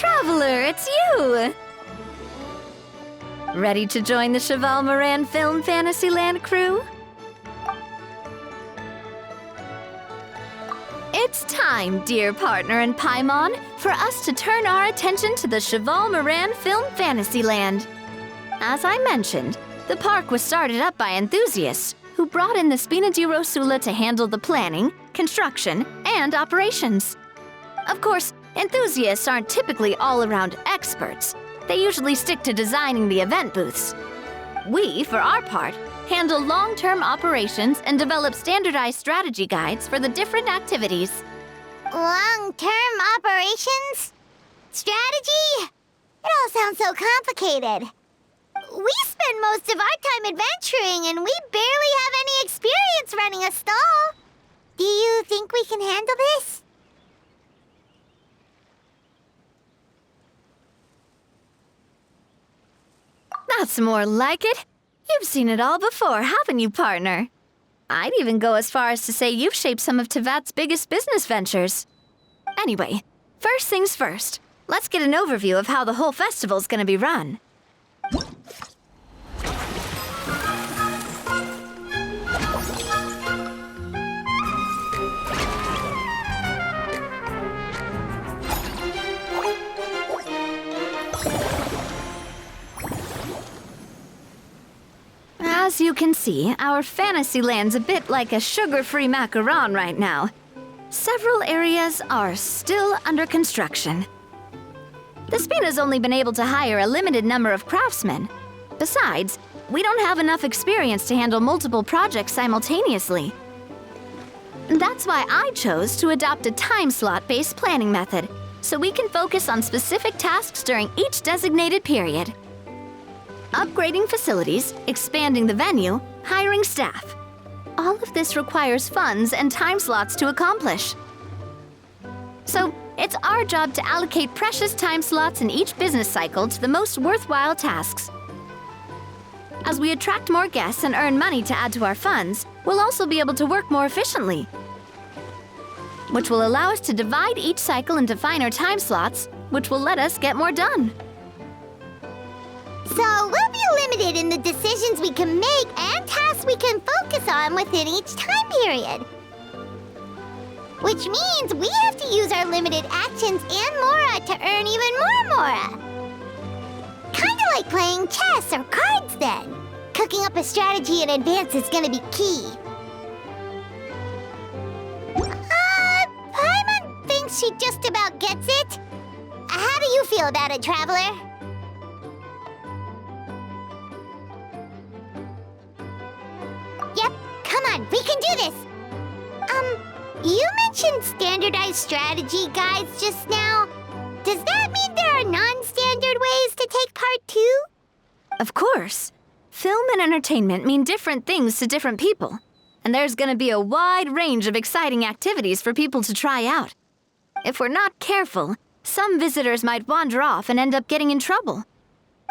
Traveler, it's you! Ready to join the Cheval Moran Film Fantasyland crew? It's time, dear partner in Paimon, for us to turn our attention to the Cheval Moran Film Fantasyland. As I mentioned, the park was started up by enthusiasts who brought in the Spina di Rosula to handle the planning, construction, and operations. Of course, enthusiasts aren't typically all-around experts. They usually stick to designing the event booths. We, for our part, handle long-term operations and develop standardized strategy guides for the different activities. Long-term operations? Strategy? It all sounds so complicated. We spend most of our time adventuring, and we barely have any experience running a stall. Do you think we can handle this? That's more like it. You've seen it all before, haven't you, partner? I'd even go as far as to say you've shaped some of Tevat's biggest business ventures. Anyway, first things first. Let's get an overview of how the whole festival's gonna be run. As you can see, our Fantasyland's a bit like a sugar-free macaron right now. Several areas are still under construction. The Spina's only been able to hire a limited number of craftsmen. Besides, we don't have enough experience to handle multiple projects simultaneously. That's why I chose to adopt a time slot-based planning method, so we can focus on specific tasks during each designated period. Upgrading facilities, expanding the venue, hiring staff. All of this requires funds and time slots to accomplish. So, it's our job to allocate precious time slots in each business cycle to the most worthwhile tasks. As we attract more guests and earn money to add to our funds, we'll also be able to work more efficiently, which will allow us to divide each cycle into finer time slots, which will let us get more done. So we'll be limited in the decisions we can make and tasks we can focus on within each time period. Which means we have to use our limited actions and Mora to earn even more Mora. Kinda like playing chess or cards then. Cooking up a strategy in advance is gonna be key. Paimon thinks she just about gets it. How do you feel about it, Traveler? Yep, come on, we can do this! You mentioned standardized strategy guides just now. Does that mean there are non-standard ways to take part too? Of course. Film and entertainment mean different things to different people. And there's gonna be a wide range of exciting activities for people to try out. If we're not careful, some visitors might wander off and end up getting in trouble.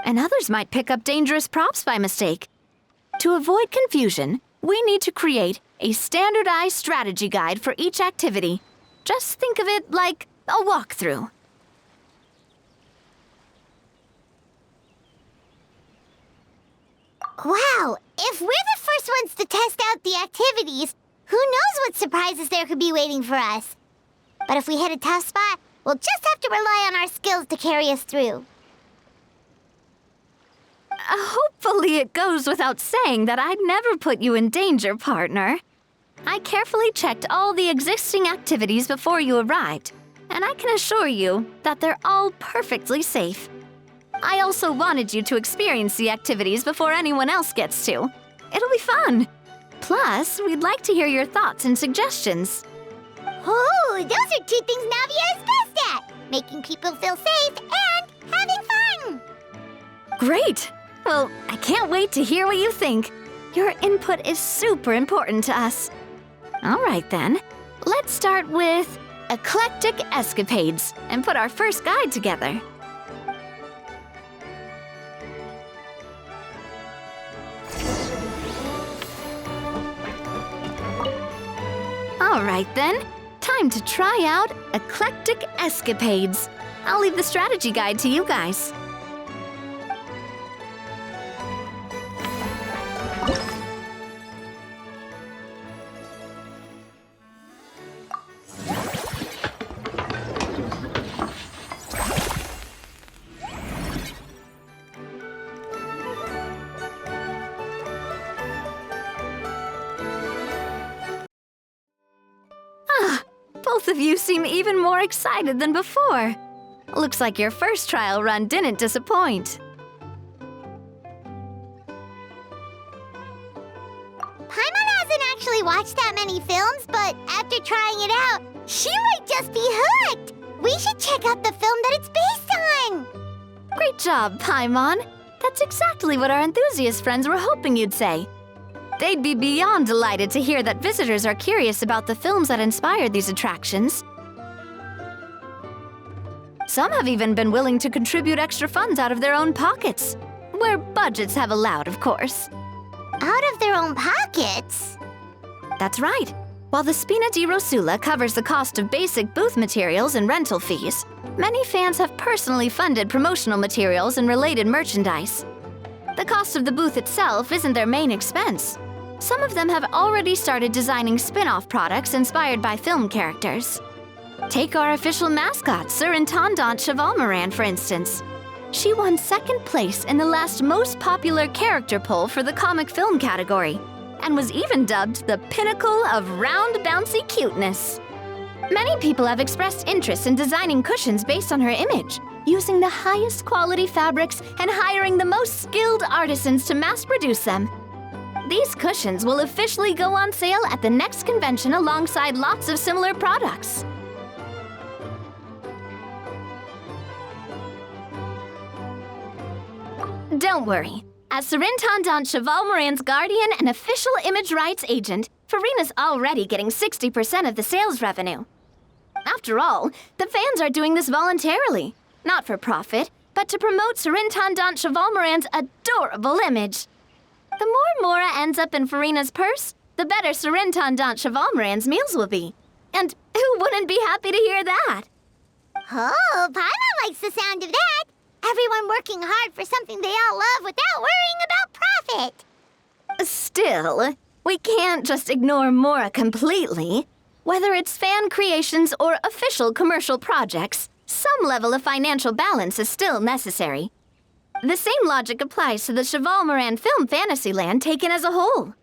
And others might pick up dangerous props by mistake. To avoid confusion, we need to create a standardized strategy guide for each activity. Just think of it like a walkthrough. Wow, if we're the first ones to test out the activities, who knows what surprises there could be waiting for us? But if we hit a tough spot, we'll just have to rely on our skills to carry us through. Hopefully it goes without saying that I'd never put you in danger, partner. I carefully checked all the existing activities before you arrived, and I can assure you that they're all perfectly safe. I also wanted you to experience the activities before anyone else gets to. It'll be fun. Plus, we'd like to hear your thoughts and suggestions. Oh, those are two things Navia is best at! Making people feel safe and having fun! Great! Well, I can't wait to hear what you think. Your input is super important to us. All right then, let's start with Eclectic Escapades and put our first guide together. All right then, time to try out Eclectic Escapades. I'll leave the strategy guide to you guys. Both of you seem even more excited than before. Looks like your first trial run didn't disappoint. Paimon hasn't actually watched that many films, but after trying it out, she might just be hooked! We should check out the film that it's based on! Great job, Paimon. That's exactly what our enthusiast friends were hoping you'd say. They'd be beyond delighted to hear that visitors are curious about the films that inspired these attractions. Some have even been willing to contribute extra funds out of their own pockets. Where budgets have allowed, of course. Out of their own pockets? That's right. While the Spina di Rosula covers the cost of basic booth materials and rental fees, many fans have personally funded promotional materials and related merchandise. The cost of the booth itself isn't their main expense. Some of them have already started designing spin-off products inspired by film characters. Take our official mascot, Surintendant Chevalmoran, for instance. She won second place in the last most popular character poll for the comic film category, and was even dubbed the pinnacle of round, bouncy cuteness. Many people have expressed interest in designing cushions based on her image, using the highest quality fabrics and hiring the most skilled artisans to mass-produce them. These cushions will officially go on sale at the next convention alongside lots of similar products. Don't worry. As Surintendant Chevalmoran's guardian and official image rights agent, Farina's already getting 60% of the sales revenue. After all, the fans are doing this voluntarily, not for profit, but to promote Surintendant Chevalmoran's adorable image. The more Mora ends up in Farina's purse, the better Surintendant Chevalmoran's meals will be. And who wouldn't be happy to hear that? Oh, Paimon likes the sound of that! Everyone working hard for something they all love without worrying about profit! Still, we can't just ignore Mora completely. Whether it's fan creations or official commercial projects, some level of financial balance is still necessary. The same logic applies to the Chevalmoran Film Fantasyland taken as a whole.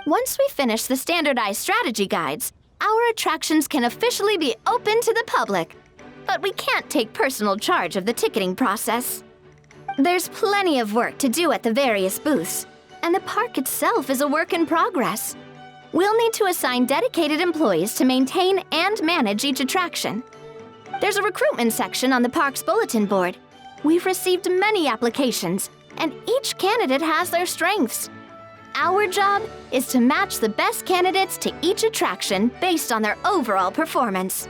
Once we finish the standardized strategy guides, our attractions can officially be open to the public. But we can't take personal charge of the ticketing process. There's plenty of work to do at the various booths, and the park itself is a work in progress. We'll need to assign dedicated employees to maintain and manage each attraction. There's a recruitment section on the park's bulletin board. We've received many applications, and each candidate has their strengths. Our job is to match the best candidates to each attraction based on their overall performance.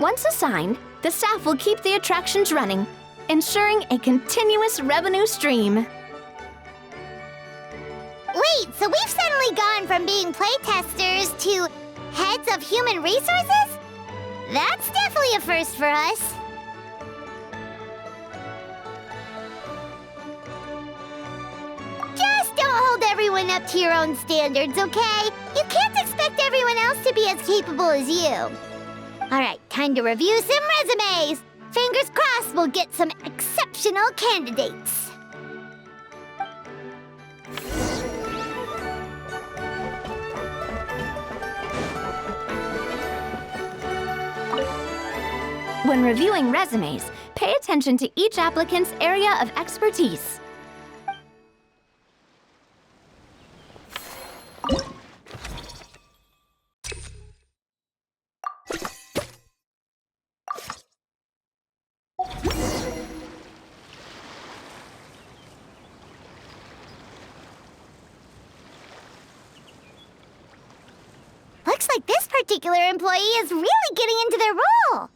Once assigned, the staff will keep the attractions running, ensuring a continuous revenue stream. Wait, so we've suddenly gone from being playtesters to heads of human resources? That's definitely a first for us. Just don't hold everyone up to your own standards, okay? You can't expect everyone else to be as capable as you. All right, time to review some resumes. Fingers crossed we'll get some exceptional candidates. When reviewing resumes, pay attention to each applicant's area of expertise. Looks like this particular employee is really getting into their role.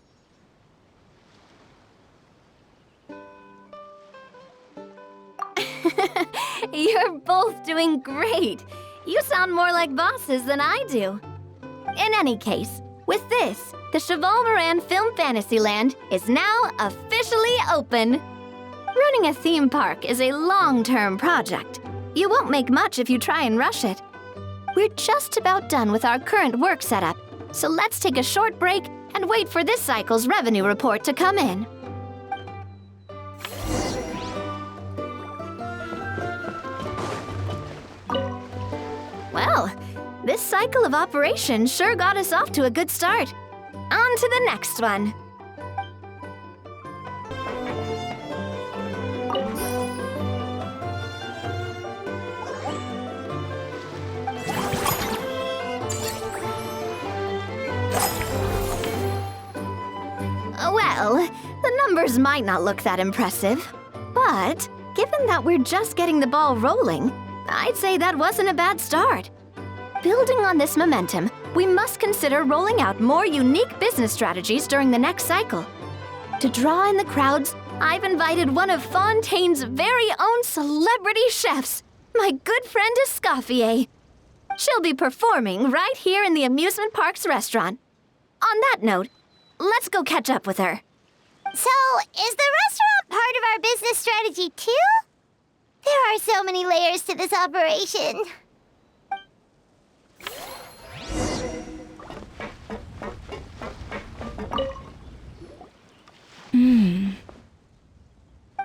You're both doing great. You sound more like bosses than I do. In any case, with this, The Cheval Moran Film Fantasyland is now officially open. Running a theme park is a long-term project. You won't make much if you try and rush it. We're just about done with our current work setup, so let's take a short break and wait for this cycle's revenue report to come in. Well, this cycle of operation sure got us off to a good start. On to the next one. Well, the numbers might not look that impressive, but given that we're just getting the ball rolling, I'd say that wasn't a bad start. Building on this momentum, we must consider rolling out more unique business strategies during the next cycle. To draw in the crowds, I've invited one of Fontaine's very own celebrity chefs, my good friend Escoffier. She'll be performing right here in the amusement park's restaurant. On that note, let's go catch up with her. So, is the restaurant part of our business strategy too? There are so many layers to this operation.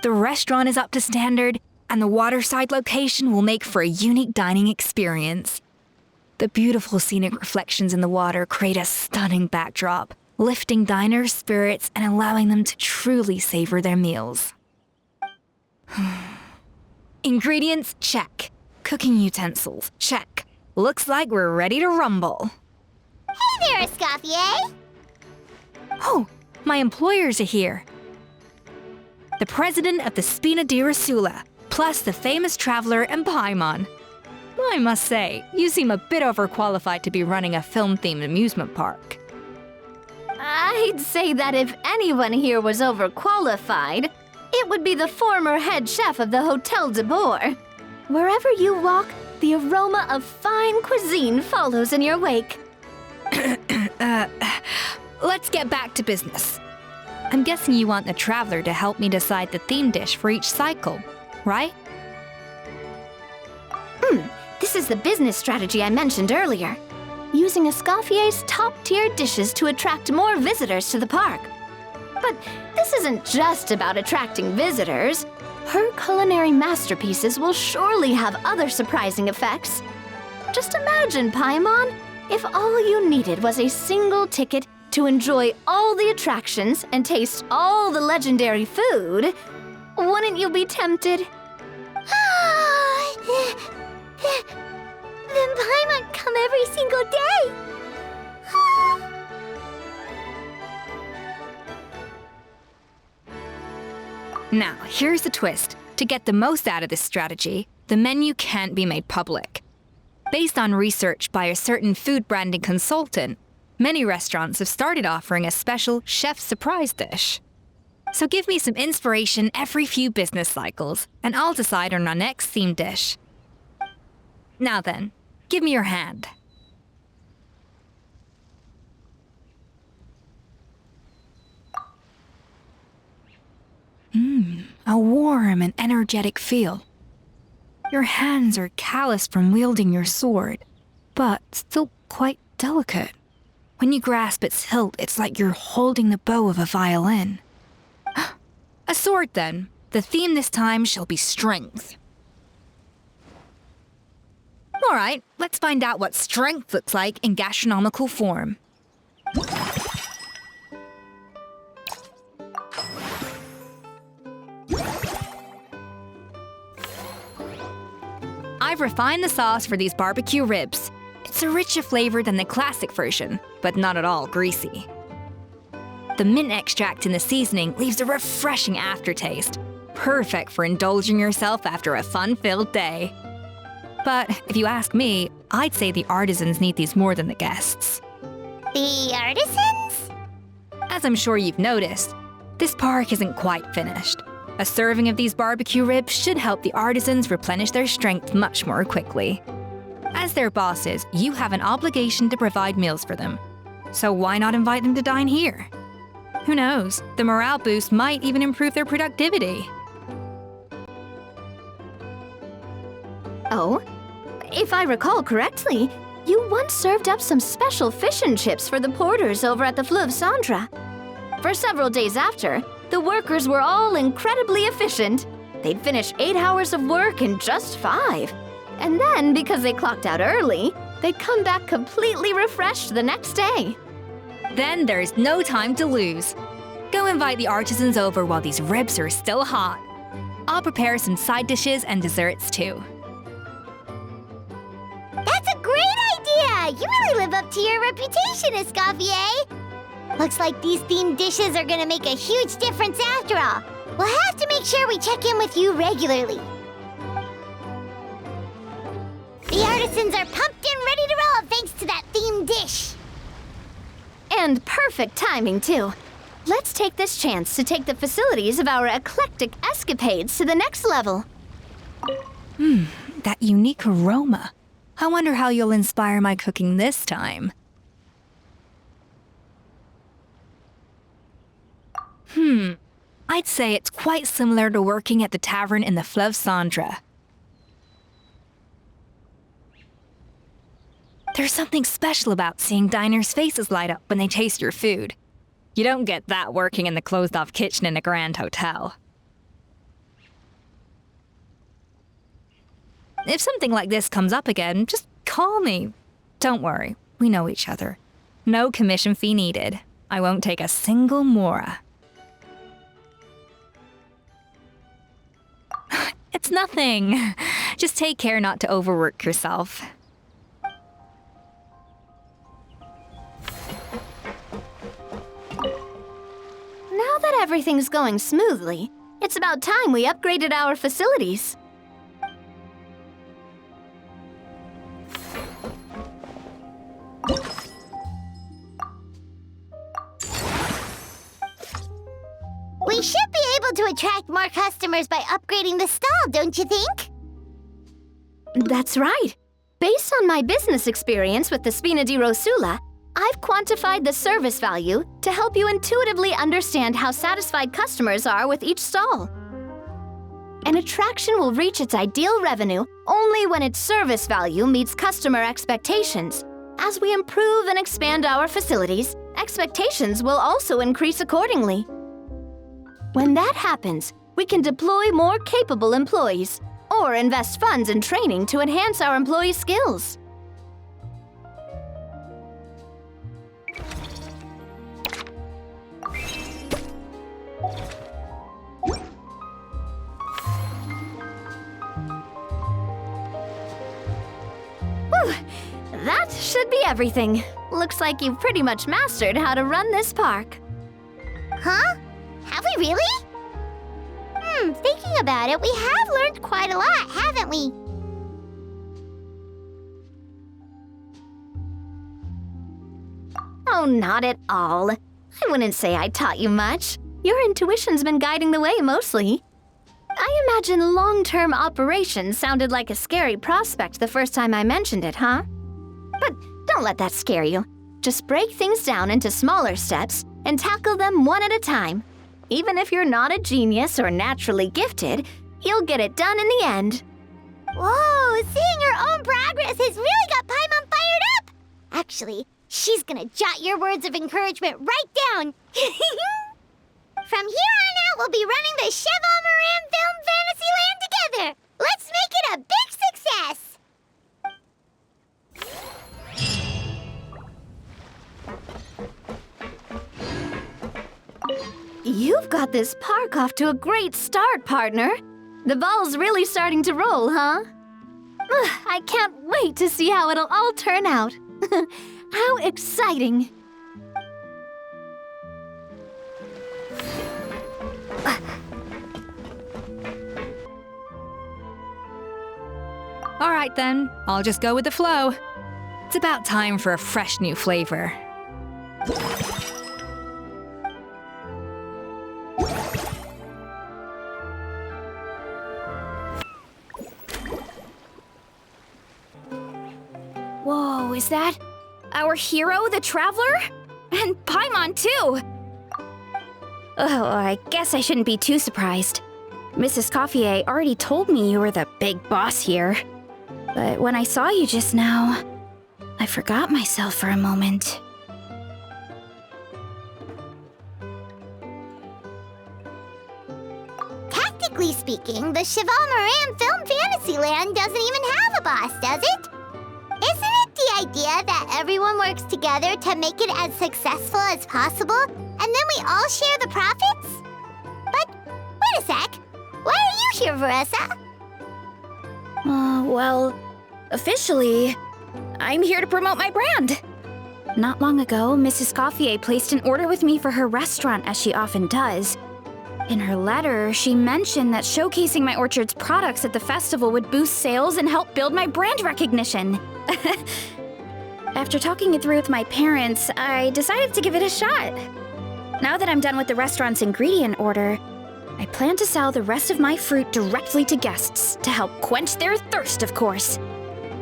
The restaurant is up to standard, and the waterside location will make for a unique dining experience. The beautiful scenic reflections in the water create a stunning backdrop, lifting diners' spirits and allowing them to truly savor their meals. Ingredients, check. Cooking utensils, check. Looks like we're ready to rumble. Hey there, Escoffier! Oh, my employers are here. The president of the Spina di Rosula, plus the famous traveler and Paimon. I must say, you seem a bit overqualified to be running a film-themed amusement park. I'd say that if anyone here was overqualified, it would be the former head chef of the Hotel de Boer. Wherever you walk, the aroma of fine cuisine follows in your wake. Let's get back to business. I'm guessing you want the traveler to help me decide the theme dish for each cycle, right? This is the business strategy I mentioned earlier. Using Escoffier's top-tier dishes to attract more visitors to the park. But this isn't just about attracting visitors. Her culinary masterpieces will surely have other surprising effects. Just imagine, Paimon, if all you needed was a single ticket to enjoy all the attractions and taste all the legendary food. Wouldn't you be tempted? Then Paimon come every single day! Now, here's the twist. To get the most out of this strategy, the menu can't be made public. Based on research by a certain food branding consultant, many restaurants have started offering a special chef surprise dish. So give me some inspiration every few business cycles, and I'll decide on our next theme dish. Now then, give me your hand. A warm and energetic feel. Your hands are calloused from wielding your sword, but still quite delicate. When you grasp its hilt, it's like you're holding the bow of a violin. A sword, then. The theme this time shall be strength. All right, let's find out what strength looks like in gastronomical form. I've refined the sauce for these barbecue ribs. It's a richer flavor than the classic version, but not at all greasy. The mint extract in the seasoning leaves a refreshing aftertaste, perfect for indulging yourself after a fun-filled day. But if you ask me, I'd say the artisans need these more than the guests. The artisans? As I'm sure you've noticed, this park isn't quite finished. A serving of these barbecue ribs should help the artisans replenish their strength much more quickly. As their bosses, you have an obligation to provide meals for them. so why not invite them to dine here? Who knows, the morale boost might even improve their productivity. Oh? If I recall correctly, you once served up some special fish and chips for the porters over at the Fleuve Cendra. For several days after, the workers were all incredibly efficient. They'd finish 8 hours of work in just 5. And then, because they clocked out early, they'd come back completely refreshed the next day. Then there's no time to lose. Go invite the artisans over while these ribs are still hot. I'll prepare some side dishes and desserts too. That's a great idea! You really live up to your reputation, Escoffier! Looks like these themed dishes are gonna make a huge difference after all. We'll have to make sure we check in with you regularly. The artisans are pumped and ready to roll thanks to that themed dish. And perfect timing, too. Let's take this chance to take the facilities of our eclectic escapades to the next level. That unique aroma. I wonder how you'll inspire my cooking this time. I'd say it's quite similar to working at the tavern in the Fleuve Cendra. There's something special about seeing diners' faces light up when they taste your food. You don't get that working in the closed-off kitchen in a grand hotel. If something like this comes up again, just call me. Don't worry, we know each other. No commission fee needed. I won't take a single mora. It's nothing. Just take care not to overwork yourself. Now that everything's going smoothly, it's about time we upgraded our facilities. We should be able to attract more customers by upgrading the stall, don't you think? That's right. Based on my business experience with the Spina di Rosula, I've quantified the service value to help you intuitively understand how satisfied customers are with each stall. An attraction will reach its ideal revenue only when its service value meets customer expectations. As we improve and expand our facilities, expectations will also increase accordingly. When that happens, we can deploy more capable employees or invest funds in training to enhance our employees' skills. Whew, that should be everything. Looks like you've pretty much mastered how to run this park. Huh? Have we really? Thinking about it, we have learned quite a lot, haven't we? Oh, not at all. I wouldn't say I taught you much. Your intuition's been guiding the way mostly. I imagine long-term operations sounded like a scary prospect the first time I mentioned it, huh? But don't let that scare you. Just break things down into smaller steps and tackle them one at a time. Even if you're not a genius or naturally gifted, you'll get it done in the end. Whoa, seeing your own progress has really got Paimon fired up! Actually, she's gonna jot your words of encouragement right down. From here on out, we'll be running the Cheval Moran Film Fantasyland together! Let's make it a big success! You've got this park off to a great start, partner. The ball's really starting to roll, huh? I can't wait to see how it'll all turn out. How exciting! All right then, I'll just go with the flow. It's about time for a fresh new flavor. Whoa, is that our hero, the Traveler? And Paimon, too! Oh, I guess I shouldn't be too surprised. Mrs. Coiffier already told me you were the big boss here. But when I saw you just now, I forgot myself for a moment. Technically speaking, the Cheval Moran Film Fantasyland doesn't even have a boss, does it? Isn't it the idea that everyone works together to make it as successful as possible, and then we all share the profits? But wait a sec. Why are you here, Veressa? Well, officially, I'm here to promote my brand. Not long ago, Mrs. Coiffier placed an order with me for her restaurant, as she often does. In her letter, she mentioned that showcasing my orchard's products at the festival would boost sales and help build my brand recognition. After talking it through with my parents, I decided to give it a shot. Now that I'm done with the restaurant's ingredient order, I plan to sell the rest of my fruit directly to guests to help quench their thirst, of course.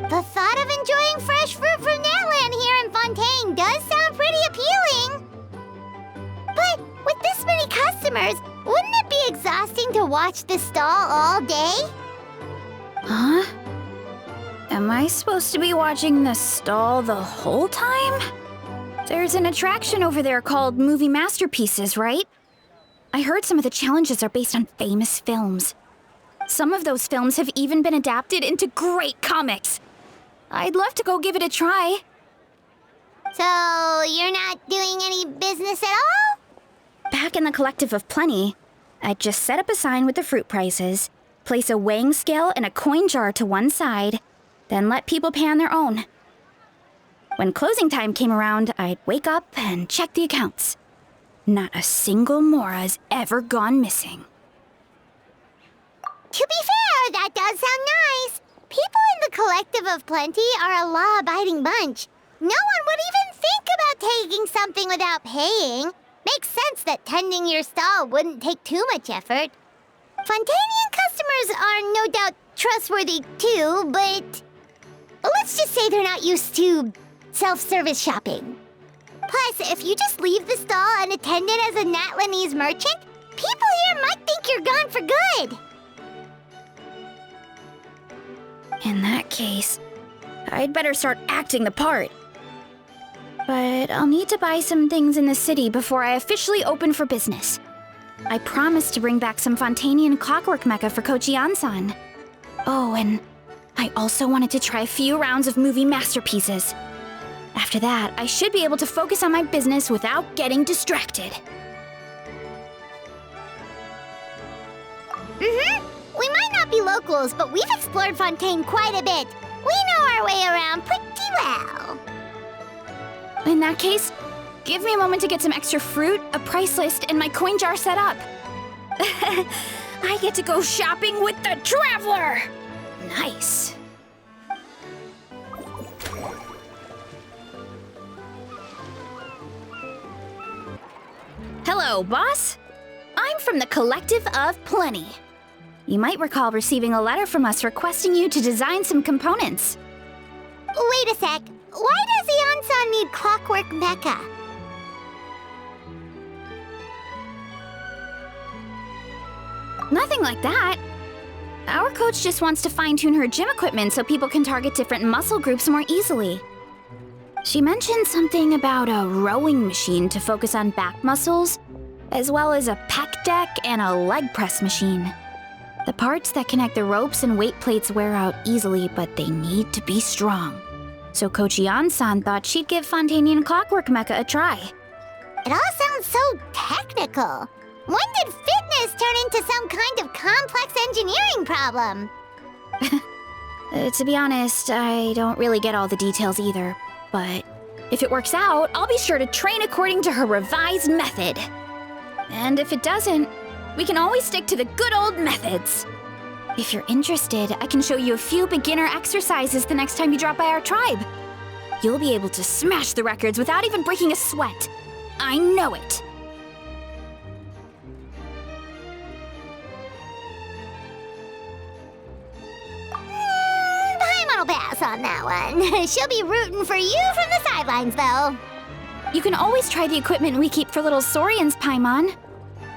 The thought of enjoying fresh fruit from Natland here in Fontaine does sound pretty appealing. But with this many customers, wouldn't it be exhausting to watch the stall all day? Huh? Am I supposed to be watching the stall the whole time? There's an attraction over there called Movie Masterpieces, right? I heard some of the challenges are based on famous films. Some of those films have even been adapted into great comics. I'd love to go give it a try. So you're not doing any business at all? Back in the Collective of Plenty, I'd just set up a sign with the fruit prices, place a weighing scale and a coin jar to one side, then let people pay on their own. When closing time came around, I'd wake up and check the accounts. Not a single Mora's ever gone missing. To be fair, that does sound nice. People in the Collective of Plenty are a law-abiding bunch. No one would even think about taking something without paying. Makes sense that tending your stall wouldn't take too much effort. Fontainian customers are no doubt trustworthy too, but let's just say they're not used to self-service shopping. Plus, if you just leave the stall unattended as a Natlanese merchant, people here might think you're gone for good. In that case, I'd better start acting the part. But I'll need to buy some things in the city before I officially open for business. I promised to bring back some Fontainian clockwork mecha for Kochi-an-san. Oh, and I also wanted to try a few rounds of movie masterpieces. After that, I should be able to focus on my business without getting distracted. We might not be locals, but we've explored Fontaine quite a bit. We know our way around pretty well. In that case, give me a moment to get some extra fruit, a price list, and my coin jar set up. I get to go shopping with the Traveler! Nice. Hello, boss. I'm from the Collective of Plenty. You might recall receiving a letter from us requesting you to design some components. Wait a sec. Why does Ian-san need clockwork mecha? Nothing like that. Our coach just wants to fine-tune her gym equipment so people can target different muscle groups more easily. She mentioned something about a rowing machine to focus on back muscles, as well as a pec deck and a leg press machine. The parts that connect the ropes and weight plates wear out easily, but they need to be strong. So Kochi-an-san thought she'd give Fontainian Clockwork Mecha a try. It all sounds so technical. When did fitness turn into some kind of complex engineering problem? To be honest, I don't really get all the details either. But if it works out, I'll be sure to train according to her revised method. And if it doesn't, we can always stick to the good old methods. If you're interested, I can show you a few beginner exercises the next time you drop by our tribe. You'll be able to smash the records without even breaking a sweat. I know it. Paimon will pass on that one. She'll be rooting for you from the sidelines, though. You can always try the equipment we keep for little Saurians, Paimon.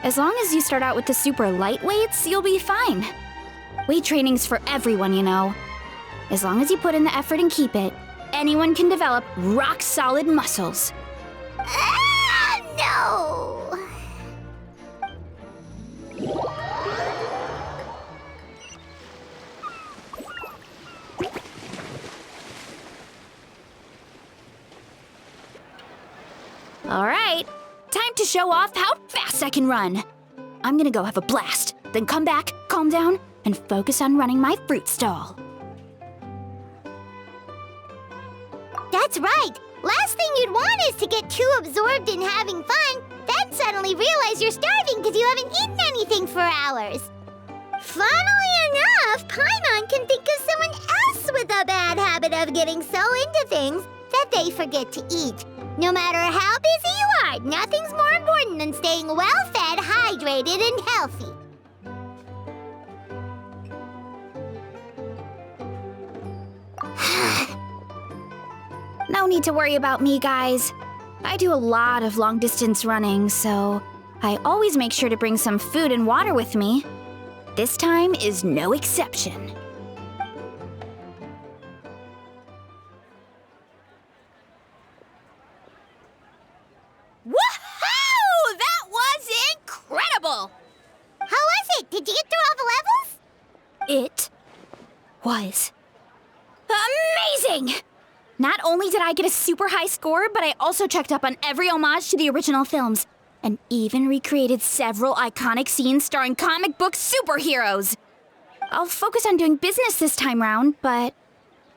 As long as you start out with the super lightweights, you'll be fine. Weight training's for everyone, you know. As long as you put in the effort and keep it, anyone can develop rock-solid muscles. Ah, no! All right, time to show off how fast I can run. I'm gonna go have a blast, then come back, calm down, and focus on running my fruit stall. That's right! Last thing you'd want is to get too absorbed in having fun, then suddenly realize you're starving because you haven't eaten anything for hours. Funnily enough, Paimon can think of someone else with a bad habit of getting so into things that they forget to eat. No matter how busy you are, nothing's more important than staying well-fed, hydrated, and healthy. No need to worry about me, guys. I do a lot of long-distance running, so I always make sure to bring some food and water with me. This time is no exception. Woohoo! That was incredible! How was it? Did you get through all the levels? It was amazing! Not only did I get a super high score, but I also checked up on every homage to the original films, and even recreated several iconic scenes starring comic book superheroes. I'll focus on doing business this time round, but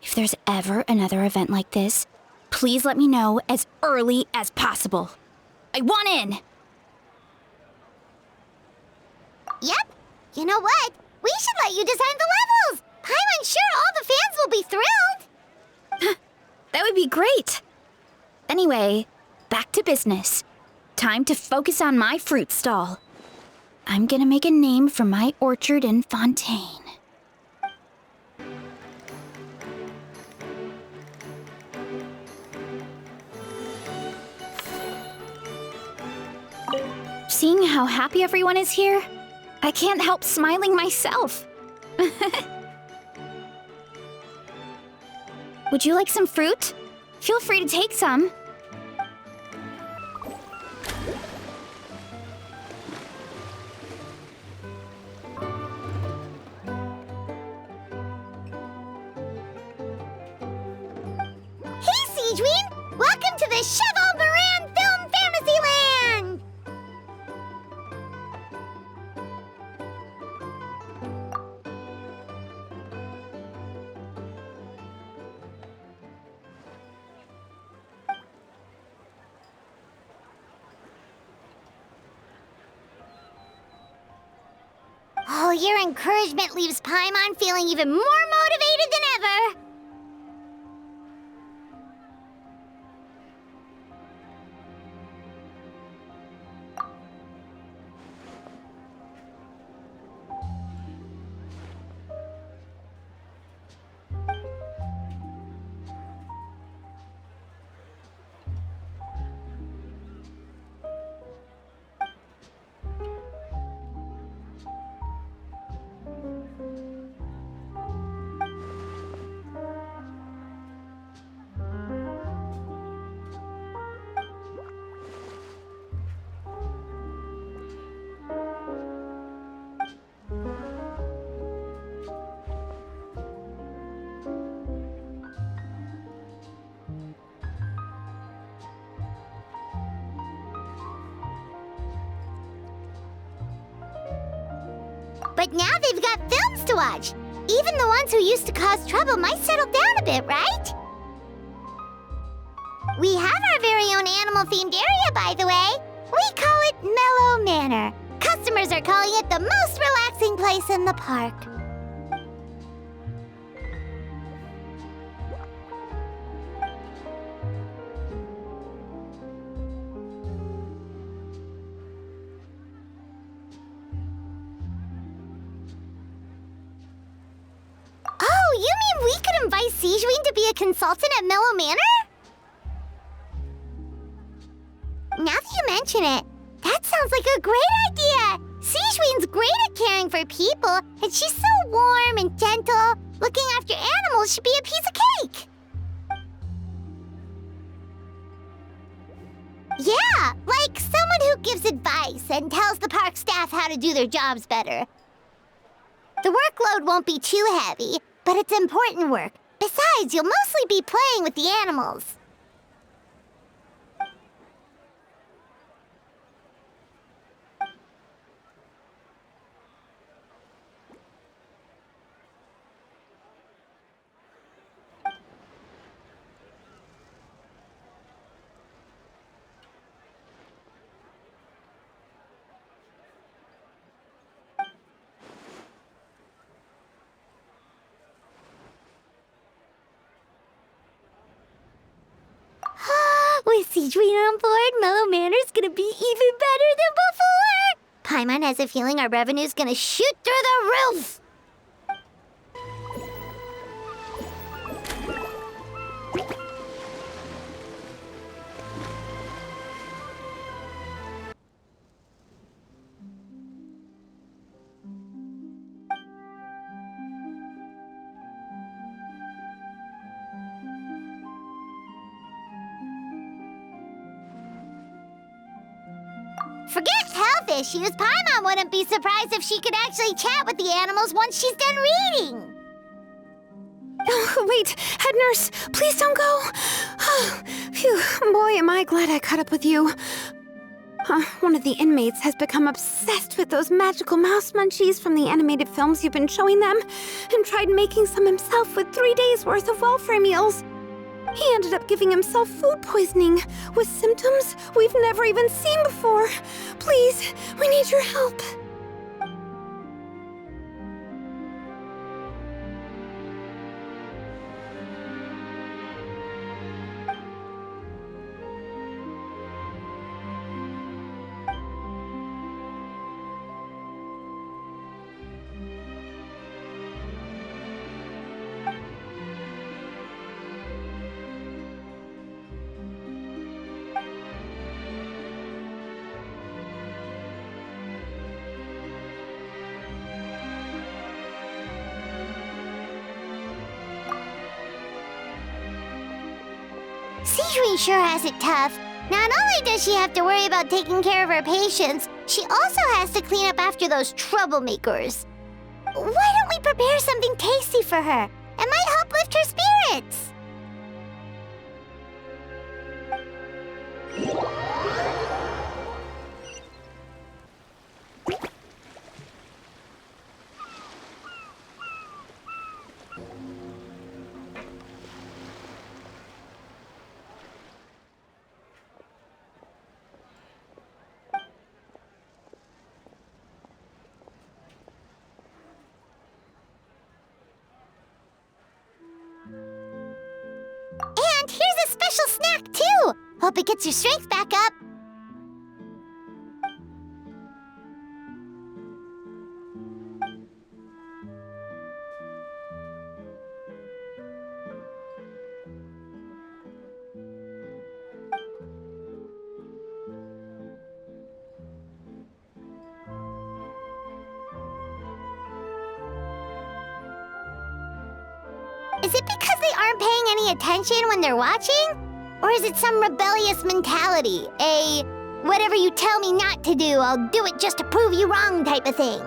if there's ever another event like this, please let me know as early as possible. I want in! Yep. You know what? We should let you design the levels! I'm sure all the fans will be thrilled! That would be great! Anyway, back to business. Time to focus on my fruit stall. I'm gonna make a name for my orchard in Fontaine. Seeing how happy everyone is here, I can't help smiling myself. Would you like some fruit? Feel free to take some. Hey, Seedween! Welcome to the Cheval Moran Film Fantasyland! Oh, your encouragement leaves Paimon feeling even more motivated than ever! But now they've got films to watch. Even the ones who used to cause trouble might settle down a bit, right? We have our very own animal-themed area, by the way. We call it Mellow Manor. Customers are calling it the most relaxing place in the park. Oh, you mean we could invite Sejuin to be a consultant at Mellow Manor? Now that you mention it, that sounds like a great idea! Sijuin's great at caring for people, and she's so warm and gentle. Looking after animals should be a piece of cake! Yeah, like someone who gives advice and tells the park staff how to do their jobs better. The workload won't be too heavy, but it's important work. Besides, you'll mostly be playing with the animals. With Sijuin on board, Mellow Manor's gonna be even better than before! Paimon has a feeling our revenue's gonna shoot through the roof! Forget health issues, Paimon wouldn't be surprised if she could actually chat with the animals once she's done reading. Oh, wait, head nurse, please don't go. Phew, boy, am I glad I caught up with you. One of the inmates has become obsessed with those magical mouse munchies from the animated films you've been showing them, and tried making some himself with 3 days' worth of welfare meals. He ended up giving himself food poisoning, with symptoms we've never even seen before. Please, we need your help. Sijuin sure has it tough. Not only does she have to worry about taking care of her patients, she also has to clean up after those troublemakers. Why don't we prepare something tasty for her? It might help lift her spirits. And here's a special snack, too! Hope it gets your strength back up. Is it because they aren't paying any attention when they're watching? Or is it some rebellious mentality? A whatever you tell me not to do, I'll do it just to prove you wrong type of thing?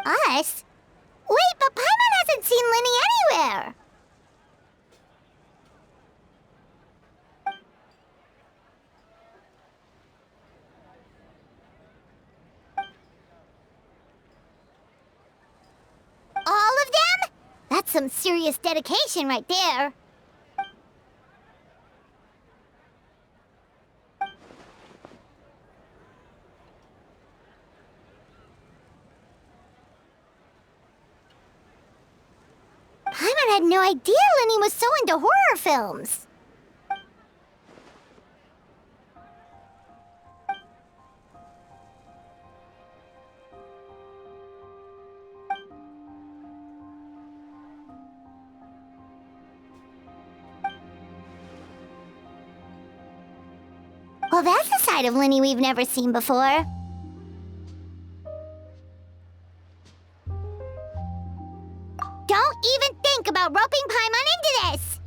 Us? Wait, but Paimon hasn't seen Linny anywhere! All of them? That's some serious dedication right there. Paimon had no idea Linny was so into horror films. Well, that's a side of Linny we've never seen before. Don't even think about roping Paimon into this!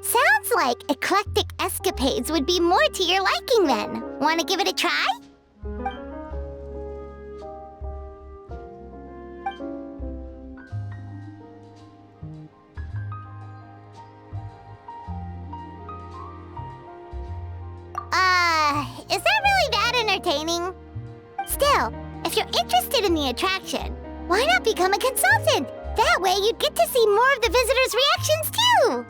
Sounds like eclectic escapades would be more to your liking then. Want to give it a try? Is that really that entertaining? Still, if you're interested in the attraction, why not become a consultant? That way you'd get to see more of the visitors' reactions too!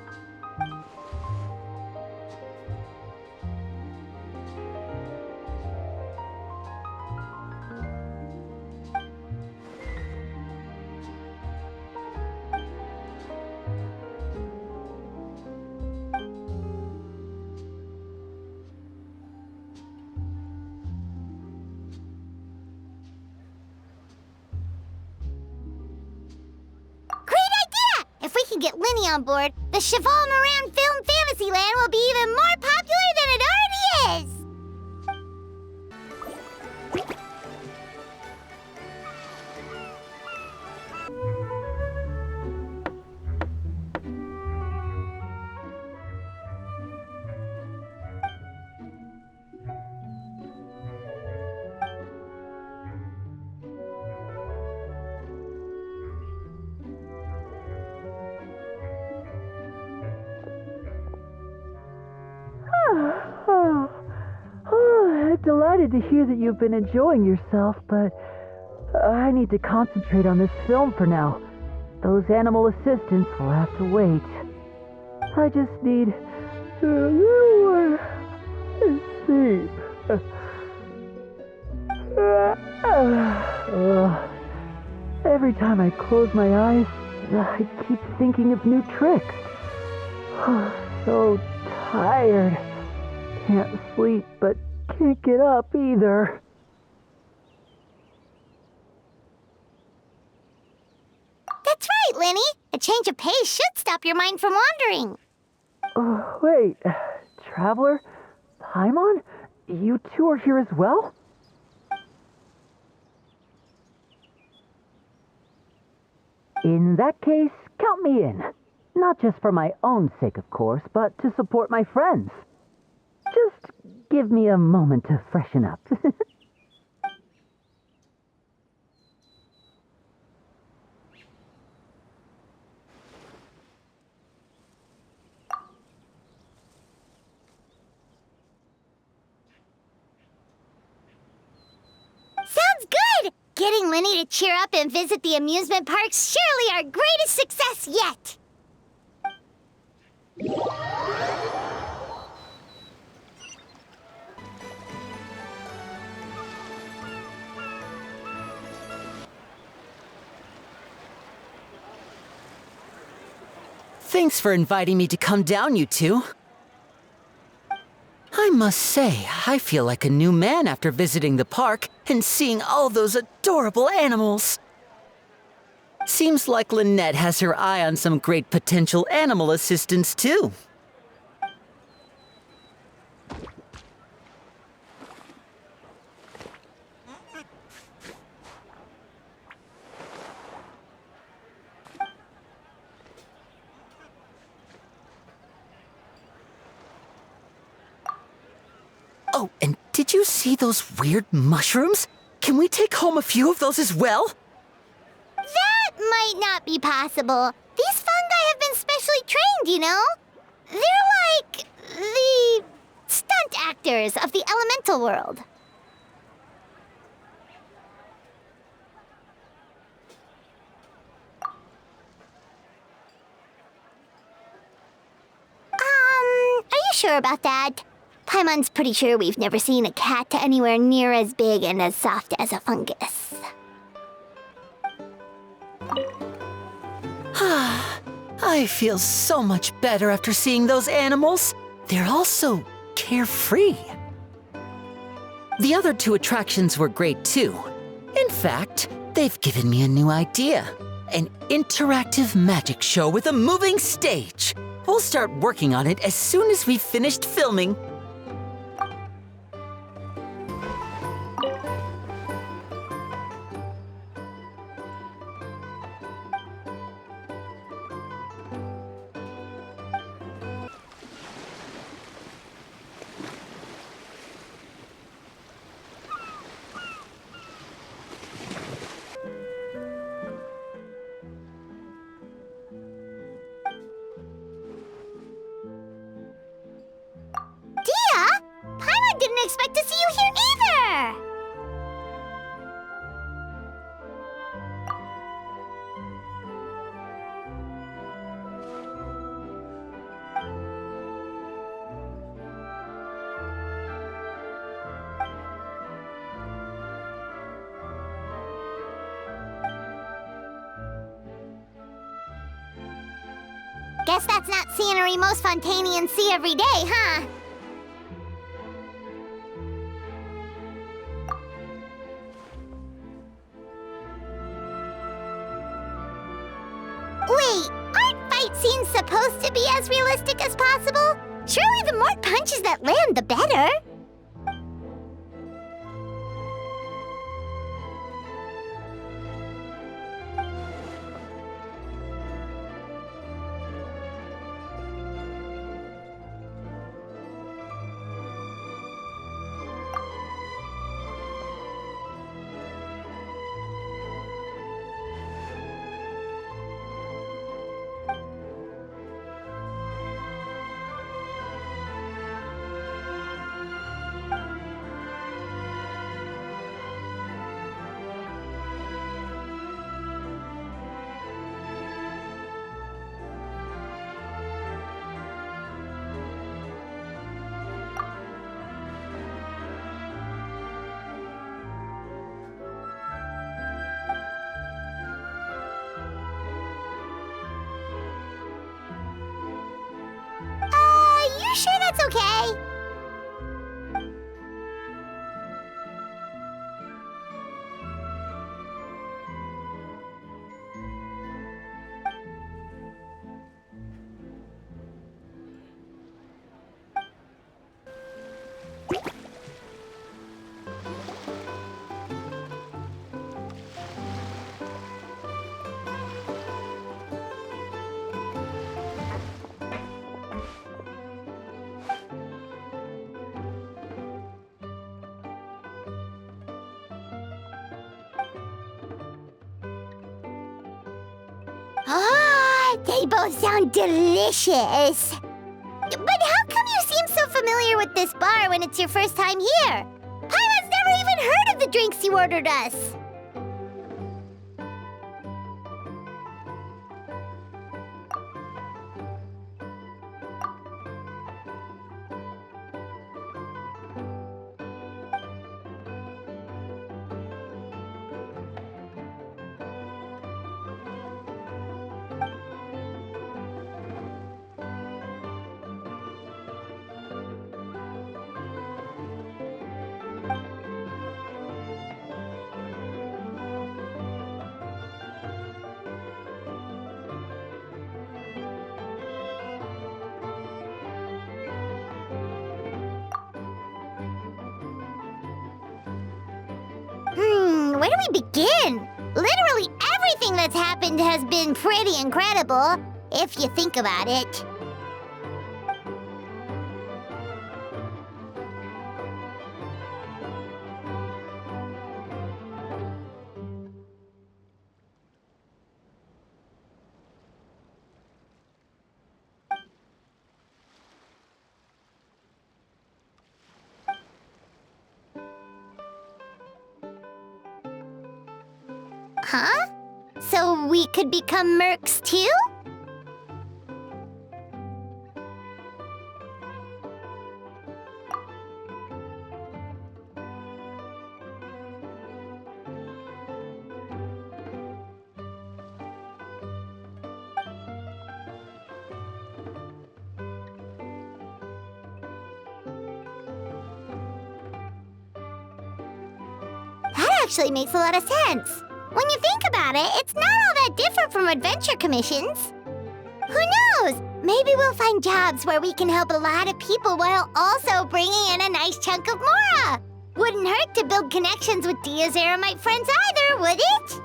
If we can get Linny on board, the Cheval Moran Film Fantasyland will be even more popular than it already is! Delighted to hear that you've been enjoying yourself, but I need to concentrate on this film for now. Those animal assistants will have to wait. I just need a little sleep. Every time I close my eyes, I keep thinking of new tricks. So tired. Can't sleep, but can't get up either. That's right, Linny. A change of pace should stop your mind from wandering. Wait, Traveler? Paimon? You two are here as well? In that case, count me in. Not just for my own sake, of course, but to support my friends. Just give me a moment to freshen up. Sounds good! Getting Linny to cheer up and visit the amusement park's surely our greatest success yet! Thanks for inviting me to come down, you two. I must say, I feel like a new man after visiting the park and seeing all those adorable animals. Seems like Lynette has her eye on some great potential animal assistants, too. did you see those weird mushrooms? Can we take home a few of those as well? That might not be possible. These fungi have been specially trained, you know? They're like the stunt actors of the elemental world. Are you sure about that? Paimon's pretty sure we've never seen a cat anywhere near as big and as soft as a fungus. I feel so much better after seeing those animals. They're all so carefree. The other two attractions were great too. In fact, they've given me a new idea. An interactive magic show with a moving stage. We'll start working on it as soon as we've finished filming. Paimon didn't expect to see you here either! Guess that's not scenery most Fontanians see every day, huh? Wait, aren't fight scenes supposed to be as realistic as possible? Surely the more punches that land, the better. You sure that's okay? Ah, they both sound delicious. But how come you seem so familiar with this bar when it's your first time here? Paimon's never even heard of the drinks you ordered us. Where do we begin? Literally everything that's happened has been pretty incredible, if you think about it. Huh? So we could become mercs too? That actually makes a lot of sense. When you think about it, it's not all that different from adventure commissions. Who knows? Maybe we'll find jobs where we can help a lot of people while also bringing in a nice chunk of Mora. Wouldn't hurt to build connections with Dia's Eremite friends either, would it?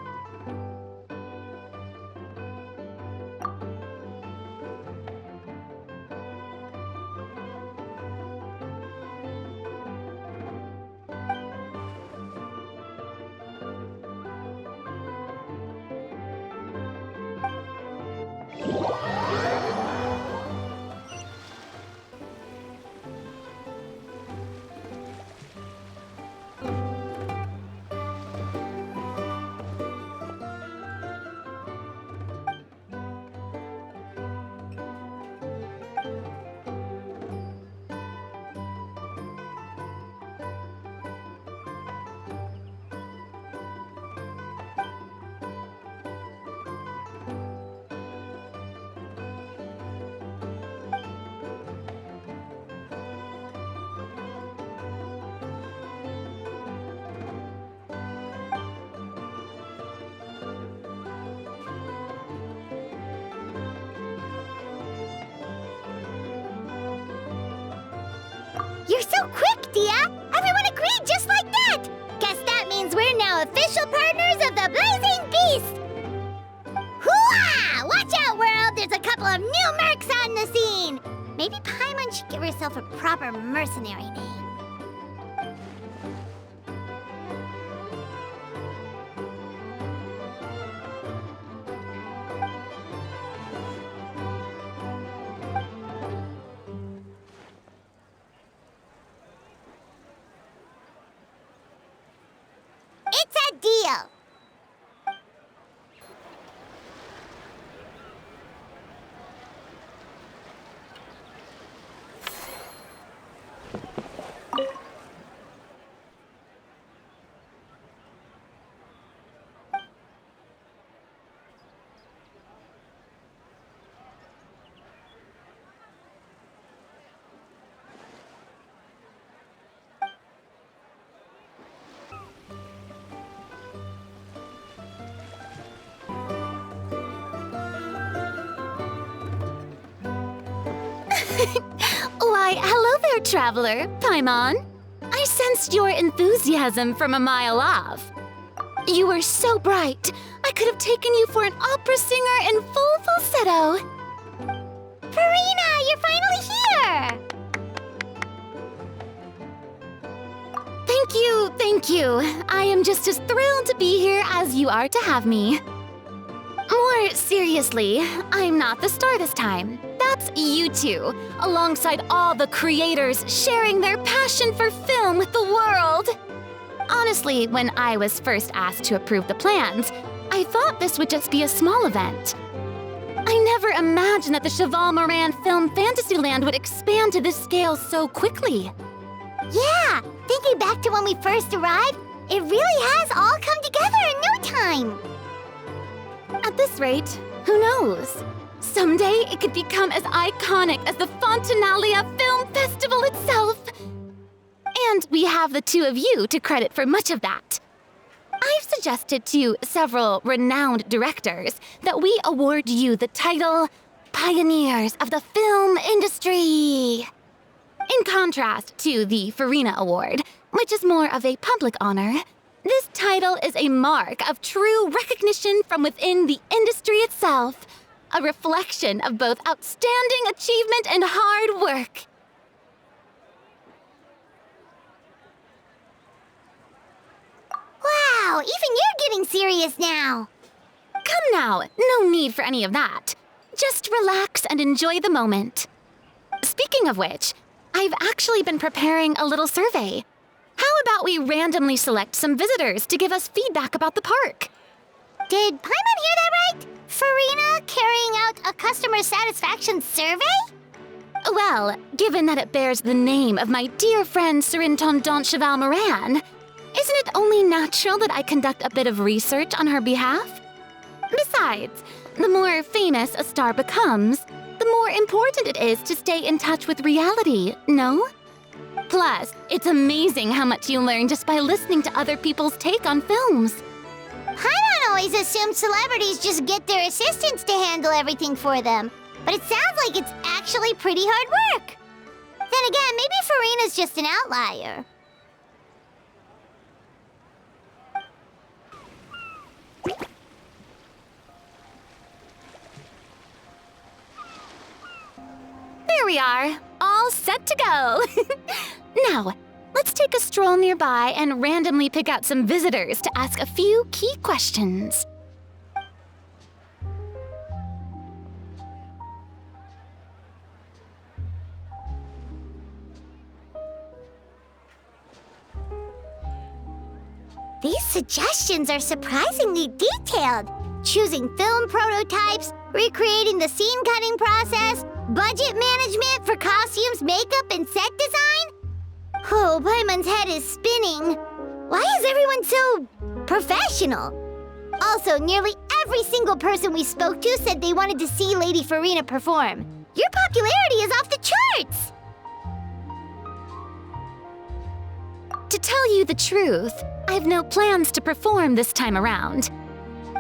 You're so quick, Dia! Everyone agreed just like that! Guess that means we're now official partners of the Blazing Beast! Hooah! Watch out, world! There's a couple of new mercs on the scene! Maybe Paimon should give herself a proper mercenary name. It's a deal! Why, hello there, traveler, Paimon. I sensed your enthusiasm from a mile off. You were so bright, I could have taken you for an opera singer in full falsetto. Farina, you're finally here! Thank you. I am just as thrilled to be here as you are to have me. More seriously, I'm not the star this time. That's you two, alongside all the creators sharing their passion for film with the world. Honestly, when I was first asked to approve the plans, I thought this would just be a small event. I never imagined that the Cheval Moran Film Fantasyland would expand to this scale so quickly. Yeah, thinking back to when we first arrived, it really has all come together in no time. At this rate, who knows? Someday it could become as iconic as the Fontanalia Film Festival itself. And we have the two of you to credit for much of that. I've suggested to several renowned directors that we award you the title Pioneers of the Film Industry. In contrast to the Farina Award, which is more of a public honor, this title is a mark of true recognition from within the industry itself, a reflection of both outstanding achievement and hard work. Wow, even you're getting serious now. Come now, no need for any of that. Just relax and enjoy the moment. Speaking of which, I've actually been preparing a little survey. How about we randomly select some visitors to give us feedback about the park? Did Paimon hear that right? Farina carrying out a customer satisfaction survey? Well, given that it bears the name of my dear friend Surintendant Cheval Moran, isn't it only natural that I conduct a bit of research on her behalf? Besides, the more famous a star becomes, the more important it is to stay in touch with reality, no? Plus, it's amazing how much you learn just by listening to other people's take on films. Paimon always assumed celebrities just get their assistants to handle everything for them. But it sounds like it's actually pretty hard work. Then again, maybe Farina's just an outlier. There we are, all set to go. Now, let's take a stroll nearby and randomly pick out some visitors to ask a few key questions. These suggestions are surprisingly detailed. Choosing film prototypes, recreating the scene cutting process, budget management for costumes, makeup, and set design? Oh, Paimon's head is spinning. Why is everyone so professional? Also, nearly every single person we spoke to said they wanted to see Lady Farina perform. Your popularity is off the charts! To tell you the truth, I've no plans to perform this time around.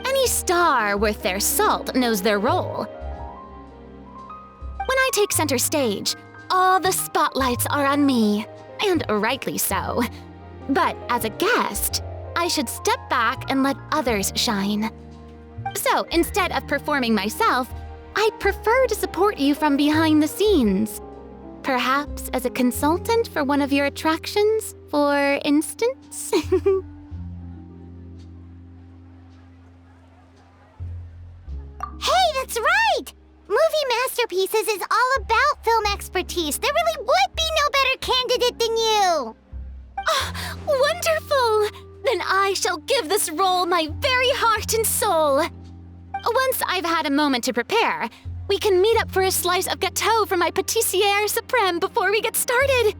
Any star worth their salt knows their role. When I take center stage, all the spotlights are on me, and rightly so. But as a guest, I should step back and let others shine. So instead of performing myself, I'd prefer to support you from behind the scenes. Perhaps as a consultant for one of your attractions, for instance? Hey, that's right! Movie Masterpieces is all about film expertise. There really would be no better candidate than you! Oh, wonderful! Then I shall give this role my very heart and soul. Once I've had a moment to prepare, we can meet up for a slice of gâteau from my pâtissière suprême before we get started.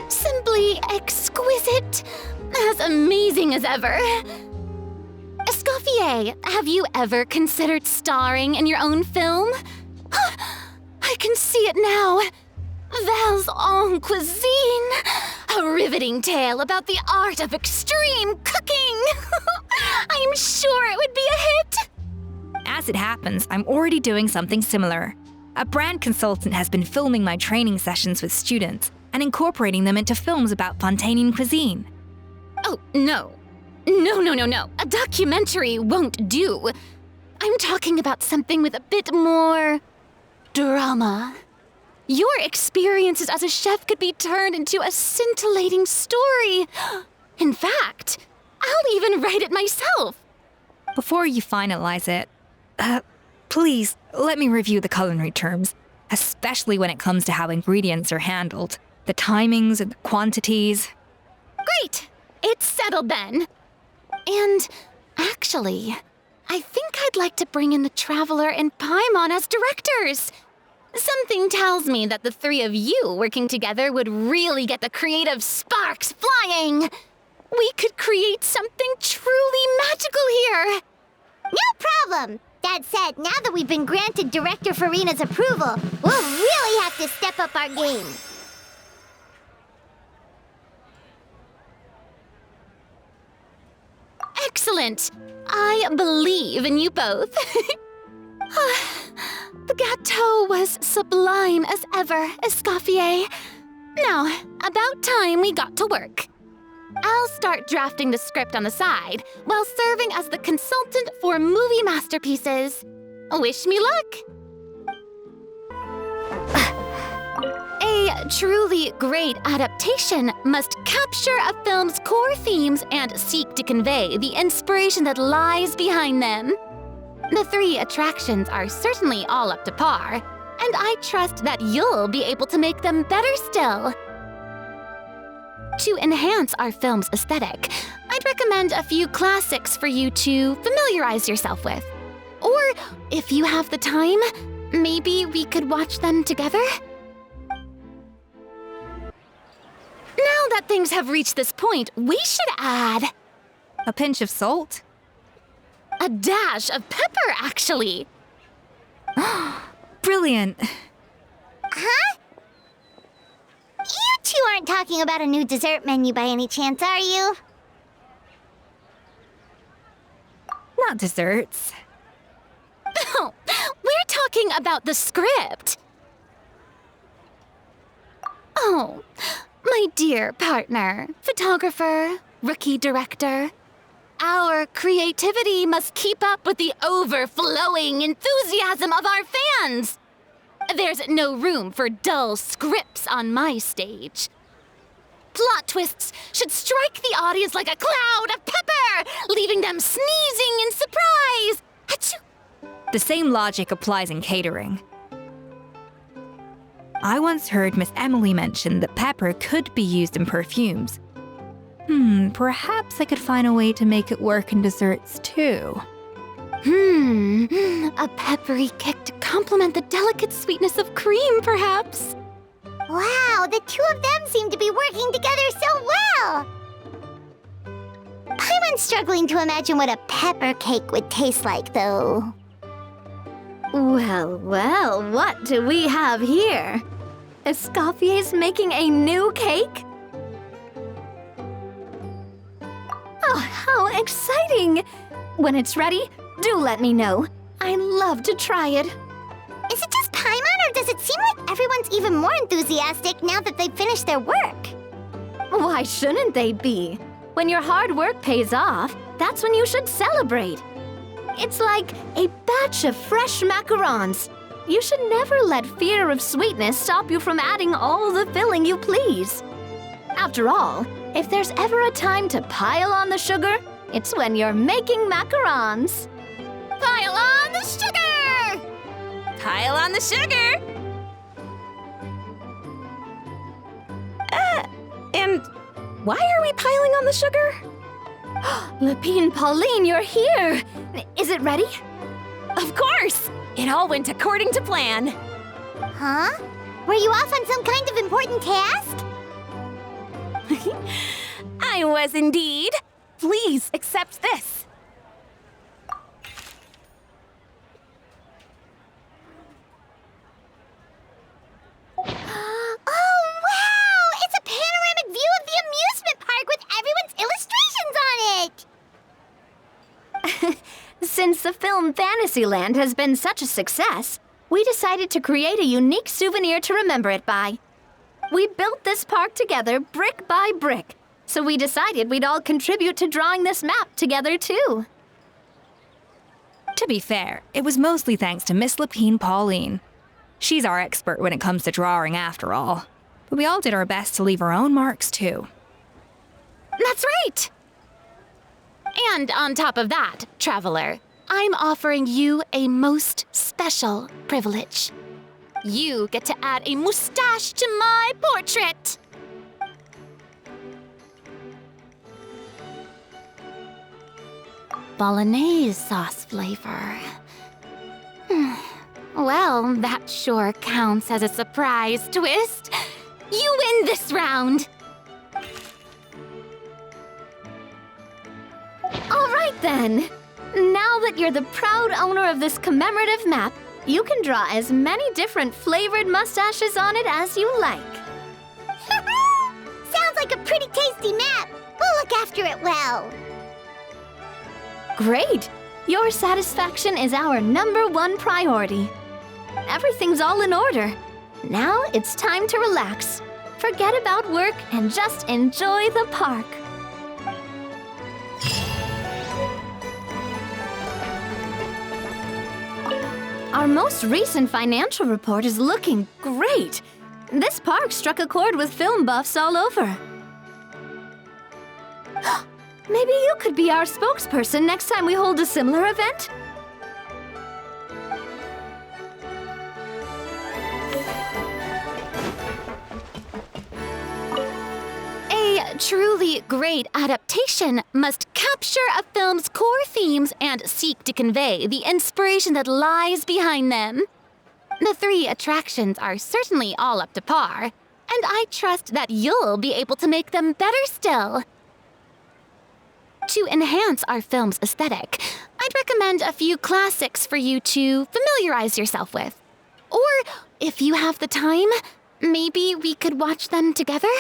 Simply exquisite. As amazing as ever. Escoffier, have you ever considered starring in your own film? I can see it now. Val's en cuisine. A riveting tale about the art of extreme cooking. I'm sure it would be a hit. As it happens, I'm already doing something similar. A brand consultant has been filming my training sessions with students and incorporating them into films about Fontanian cuisine. Oh, no. No. A documentary won't do. I'm talking about something with a bit more drama. Your experiences as a chef could be turned into a scintillating story. In fact, I'll even write it myself. Before you finalize it, please let me review the culinary terms, especially when it comes to how ingredients are handled, the timings and the quantities. Great! It's settled then. And actually, I think I'd like to bring in the Traveler and Paimon as directors. Something tells me that the three of you working together would really get the creative sparks flying. We could create something truly magical here. No problem! That said, now that we've been granted Director Farina's approval, we'll really have to step up our game. Excellent! I believe in you both. The gâteau was sublime as ever, Escoffier. Now, about time we got to work. I'll start drafting the script on the side while serving as the consultant for movie masterpieces. Wish me luck! A truly great adaptation must capture a film's core themes and seek to convey the inspiration that lies behind them. The 3 attractions are certainly all up to par, and I trust that you'll be able to make them better still. To enhance our film's aesthetic, I'd recommend a few classics for you to familiarize yourself with. Or, if you have the time, maybe we could watch them together? Now that things have reached this point, we should add A pinch of salt? a dash of pepper, actually. Brilliant. Huh? You two aren't talking about a new dessert menu by any chance, are you? Not desserts. No, we're talking about the script. Oh, my dear partner, photographer, rookie director. Our creativity must keep up with the overflowing enthusiasm of our fans. There's no room for dull scripts on my stage. Plot twists should strike the audience like a cloud of pepper, leaving them sneezing in surprise. Achoo! The same logic applies in catering. I once heard Miss Emily mention that pepper could be used in perfumes. Perhaps I could find a way to make it work in desserts too. A peppery kick to complement the delicate sweetness of cream, perhaps. Wow, the 2 of them seem to be working together so well! I'm struggling to imagine what a pepper cake would taste like, though. Well, well, what do we have here? Escoffier's making a new cake? Oh, how exciting! When it's ready, do let me know. I'd love to try it. Is it just Paimon, or does it seem like everyone's even more enthusiastic now that they've finished their work? Why shouldn't they be? When your hard work pays off, that's when you should celebrate. It's like a batch of fresh macarons. You should never let fear of sweetness stop you from adding all the filling you please. After all, if there's ever a time to pile on the sugar, it's when you're making macarons. Pile on the sugar! Pile on the sugar! And why are we piling on the sugar? Lapine Pauline, you're here! Is it ready? Of course! It all went according to plan. Huh? Were you off on some kind of important task? I was indeed. Please accept this. Oh, wow! It's a panoramic view of the amusement park with everyone's illustrations on it! Since the film Fantasyland has been such a success, we decided to create a unique souvenir to remember it by. We built this park together brick by brick, so we decided we'd all contribute to drawing this map together too. To be fair, it was mostly thanks to Miss Lapine Pauline. She's our expert when it comes to drawing after all. But we all did our best to leave our own marks too. That's right! And on top of that, traveler, I'm offering you a most special privilege. You get to add a mustache to my portrait! Bolognese sauce flavor. Well, that sure counts as a surprise twist. You win this round! All right then. Now that you're the proud owner of this commemorative map, you can draw as many different flavored mustaches on it as you like. Sounds like a pretty tasty map. We'll look after it well. Great! Your satisfaction is our #1 priority. Everything's all in order. Now it's time to relax. Forget about work and just enjoy the park. Our most recent financial report is looking great. This park struck a chord with film buffs all over. Maybe you could be our spokesperson next time we hold a similar event? A truly great adaptation must capture a film's core themes and seek to convey the inspiration that lies behind them. The 3 attractions are certainly all up to par, and I trust that you'll be able to make them better still. To enhance our film's aesthetic, I'd recommend a few classics for you to familiarize yourself with. Or, if you have the time, maybe we could watch them together?